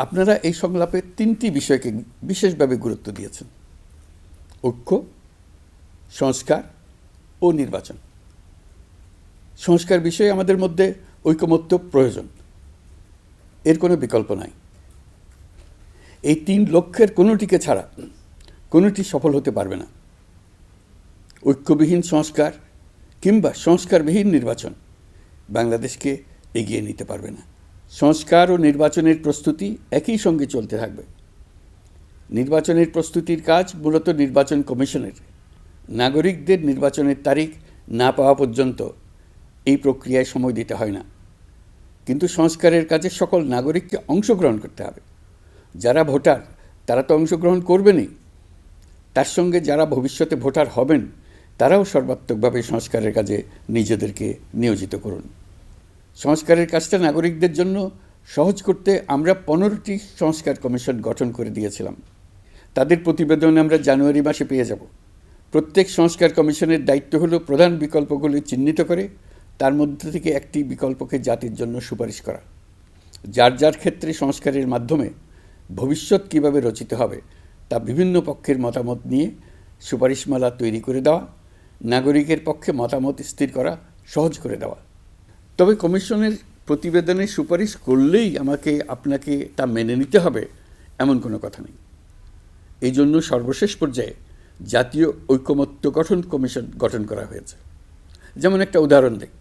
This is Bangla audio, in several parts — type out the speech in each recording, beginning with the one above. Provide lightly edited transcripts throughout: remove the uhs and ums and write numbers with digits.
আপনারা এই সংলাপে 3টি বিষয়কে বিশেষভাবে গুরুত্ব দিয়েছেন: ঐক্য, সংস্কার ও নির্বাচন। সংস্কার বিষয়ে আমাদের মধ্যে ঐকমত্য প্রয়োজন, এর কোনো বিকল্প নাই। এই 3 লক্ষ্যের কোনোটিকে ছাড়া কোনোটি সফল হতে পারবে না। ঐক্যবিহীন সংস্কার কিংবা সংস্কারবিহীন নির্বাচন বাংলাদেশকে এগিয়ে নিতে পারবে না। সংস্কার ও নির্বাচনের প্রস্তুতি একই সঙ্গে চলতে থাকবে। নির্বাচনের প্রস্তুতির কাজ মূলত নির্বাচন কমিশনের। নাগরিকদের নির্বাচনের তারিখ না পাওয়া পর্যন্ত এই প্রক্রিয়ায় সময় দিতে হয় না। কিন্তু সংস্কারের কাজে সকল নাগরিককে অংশগ্রহণ করতে হবে। যারা ভোটার তারা তো অংশগ্রহণ করবেনই, তার সঙ্গে যারা ভবিষ্যতে ভোটার হবেন তারাও সর্বাত্মকভাবে সংস্কারের কাজে নিজেদেরকে নিয়োজিত করুন। সংস্কারের কাজটা নাগরিকদের জন্য সহজ করতে আমরা 15টি সংস্কার কমিশন গঠন করে দিয়েছিলাম। তাদের প্রতিবেদন আমরা জানুয়ারি মাসে পেয়ে যাব। প্রত্যেক সংস্কার কমিশনের দায়িত্ব হলো প্রধান বিকল্পগুলি চিহ্নিত করে তার মধ্যে থেকে একটি বিকল্পকে জাতির জন্য সুপারিশ করা। যার যার ক্ষেত্রে সংস্কারের মাধ্যমে ভবিষ্যৎ কীভাবে রচিত হবে তা বিভিন্ন পক্ষের মতামত নিয়ে সুপারিশমালা তৈরি করে দেওয়া, নাগরিকের পক্ষে মতামত স্থির করা সহজ করে দেওয়া। তবে কমিশনের প্রতিবেদনে সুপারিশ করলেই আপনাকে তা মেনে নিতে হবে এমন কোনো কথা নেই। এই জন্য সর্বশেষ পর্যায়ে জাতীয় ঐকমত্য গঠন কমিশন গঠন করা হয়েছে। যেমন একটা উদাহরণ দিই,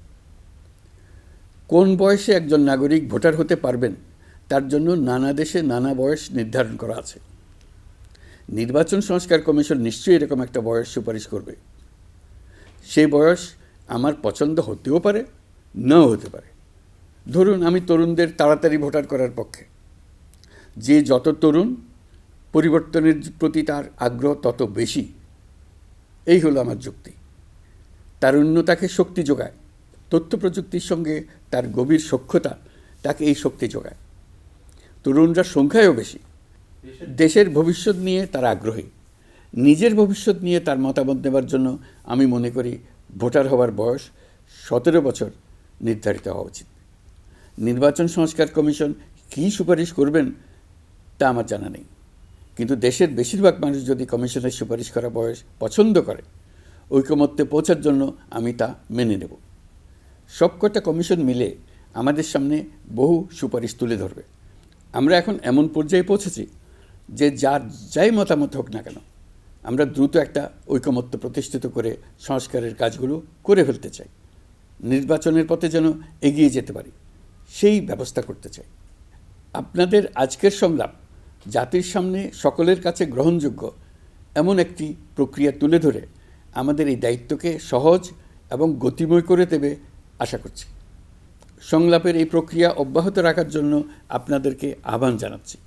কোন বয়সে একজন নাগরিক ভোটার হতে পারবেন তার জন্য নানা দেশে নানা বয়স নির্ধারণ করা আছে। নির্বাচন সংস্কার কমিশন নিশ্চয়ই এরকম একটা বয়স সুপারিশ করবে। সেই বয়স আমার পছন্দ হতেও পারে, নাও হতে পারে। ধরুন আমি তরুণদের তাড়াতাড়ি ভোটার করার পক্ষে। যে যত তরুণ, পরিবর্তনের প্রতি তার আগ্রহ তত বেশি, এই হলো আমার যুক্তি। তারুণ্য তাকে শক্তি যোগায়, তথ্য প্রযুক্তির সঙ্গে তার গভীর সখ্যতা তাকে এই শক্তি যোগায়। তরুণরা সংখ্যায়ও বেশি, দেশের ভবিষ্যৎ নিয়ে তার আগ্রহী। নিজের ভবিষ্যৎ নিয়ে তার মতামত দেওয়ার জন্য আমি মনে করি ভোটার হওয়ার বয়স 17 বছর নির্ধারিত হওয়া উচিত। নির্বাচন সংস্কার কমিশন কী সুপারিশ করবেন তা আমার জানা নেই, কিন্তু দেশের বেশিরভাগ মানুষ যদি কমিশনের সুপারিশ করা বয়স পছন্দ করে, ঐকমত্যে পৌঁছার জন্য আমি তা মেনে নেব। সবকটা কমিশন মিলে আমাদের সামনে বহু সুপারিশ তুলে ধরবে। আমরা এখন এমন পর্যায়ে পৌঁছেছি যে যাই মতামত হোক না কেন, আমরা দ্রুত একটা ঐকমত্য প্রতিষ্ঠিত করে সংস্কারের কাজগুলো করে ফেলতে চাই। নির্বাচনের পথে যেন এগিয়ে যেতে পারি, সেই ব্যবস্থা করতে চাই। আপনাদের আজকের সংলাপ জাতির সামনে সকলের কাছে গ্রহণযোগ্য এমন একটি প্রক্রিয়া তুলে ধরে আমাদের এই দায়িত্বকে সহজ এবং গতিময় করে দেবে আশা করছি। সংলাপের এই প্রক্রিয়া অব্যাহত রাখার জন্য আপনাদেরকে আহ্বান জানাচ্ছি।